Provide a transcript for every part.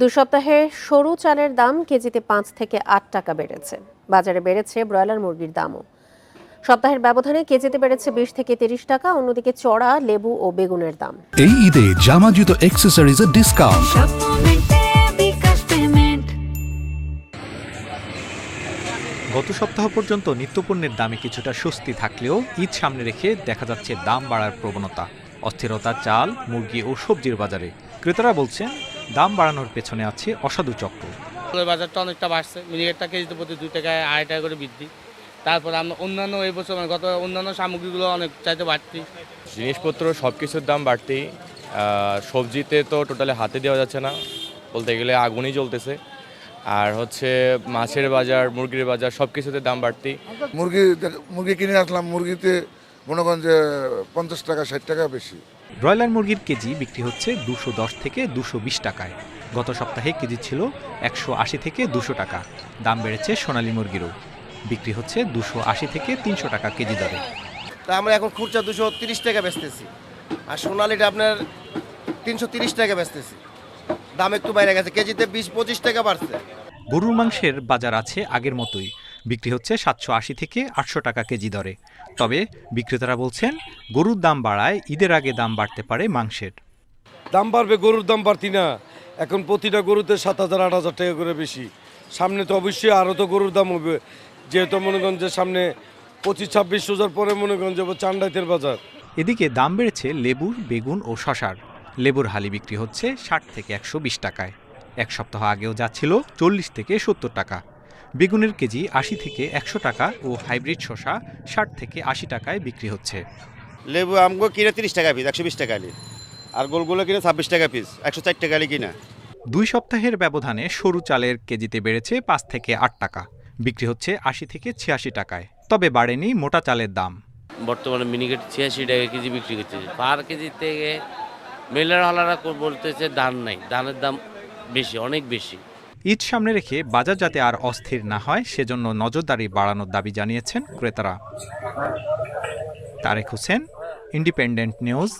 দুই সপ্তাহে সরু চালের দাম কেজিতে 5 থেকে 8 টাকা বেড়েছে। বাজারে বেড়েছে ব্রয়লার মুরগির দামও। সপ্তাহের ব্যবধানে কেজিতে বেড়েছে 20 থেকে 30 টাকা। অন্যদিকে চড়া লেবু ও বেগুনের দাম। এই ঈদে জামা জুতো অ্যাক্সেসরিজের ডিসকাউন্ট। গত সপ্তাহ পর্যন্ত নিত্যপণ্যের দামে কিছুটা স্বস্তি থাকলেও ঈদ সামনে রেখে দেখা যাচ্ছে দাম বাড়ার প্রবণতা। অস্থিরতা চাল, মুরগি ও সবজির বাজারে। ক্রেতারা বলছেন দাম বাড়ানোর পেছনে আছে অসাধু চক্র। বাজারটা অনেকটা বাড়ছে, মিনিকেটটা কেজিতে প্রতি 2 টাকা 2.5 টাকা করে বৃদ্ধি। তারপর আমরা অন্যান্য এই বছর গত অন্যান্য সামগ্রীগুলো অনেক চাইতে বাড়তি। জিনিসপত্র সব কিছুর দাম বাড়তি। সবজিতে তো টোটালি হাতে দেওয়া যাচ্ছে না, বলতে গেলে আগুনই জ্বলতেছে। আর হচ্ছে মাছের বাজার, মুরগির বাজার সব কিছুতে দাম বাড়তি। মুরগি কিনে আসলাম, মুরগিতে মনে করেন যে 50 টাকা 60 টাকা বেশি। ব্রয়লার মুরগির কেজি বিক্রি হচ্ছে 210 থেকে 220 টাকায়। গত সপ্তাহে কেজি ছিল 180 থেকে 200 টাকা। দাম বেড়েছে সোনালী মুরগিরও। বিক্রি হচ্ছে 280 থেকে 300 টাকা কেজি দরে। তা আমরা এখন খুচরা 230 টাকা বেচতেছি, আর সোনালিটা আপনার 330 টাকা বেচতেছি। দাম একটু বাইরে গেছে, কেজিতে 20-25 টাকা বাড়ছে। গরুর মাংসের বাজার আছে আগের মতোই। বিক্রি হচ্ছে 780 থেকে 800 টাকা কেজি দরে। তবে বিক্রেতারা বলছেন গরুর দাম বাড়ায় ঈদের আগে দাম বাড়তে পারে মাংসের। দাম বাড়বে, গরুর দাম বাড়তি না। এখন প্রতিটা গরুতে 7,000-8,000 টাকা করে বেশি। সামনে তো অবশ্যই আরও তো গরুর দাম হবে, যেহেতু মনে করেন যে সামনে 25-26 রোজার পরে মনে করেন যে চান্ডাইতের বাজার। এদিকে দাম বেড়েছে লেবুর, বেগুন ও শশার। লেবুর হালি বিক্রি হচ্ছে 60 থেকে 120 টাকায়। এক সপ্তাহ আগেও যাচ্ছিল 40 থেকে 70 টাকা। বেগুনের কেজি 80 থেকে 100 টাকা ও হাইব্রিড শশা 60 থেকে 80 টাকায় বিক্রি হচ্ছে। লেবু আমগো কিনে 30 টাকা পিস, 120 টাকা আলি। আর গোলগুলো কিনে 26 টাকা পিস, 104 টাকা আলি কিনা। 2 সপ্তাহের ব্যবধানে সরু চালের কেজিতে বেড়েছে 5 থেকে 8 টাকা। বিক্রি হচ্ছে 80 থেকে 86 টাকায়। তবে বাড়েনি মোটা চালের দাম। বর্তমানে মিনিকেট 86 টাকা কেজি বিক্রি করতেছে। পার কেজি থেকে মেলার হলারা বলতেছে ধান নাই, ধানের দাম বেশি, অনেক বেশি। ঈদ সামনে রেখে বাজার যাতে আর অস্থির না হয় সেজন্য নজরদারি বাড়ানোর দাবি জানিয়েছেন ক্রেতারা। Tarek Hossain, Independent News,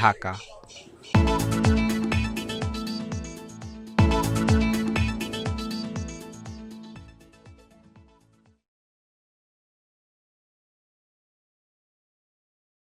Dhaka.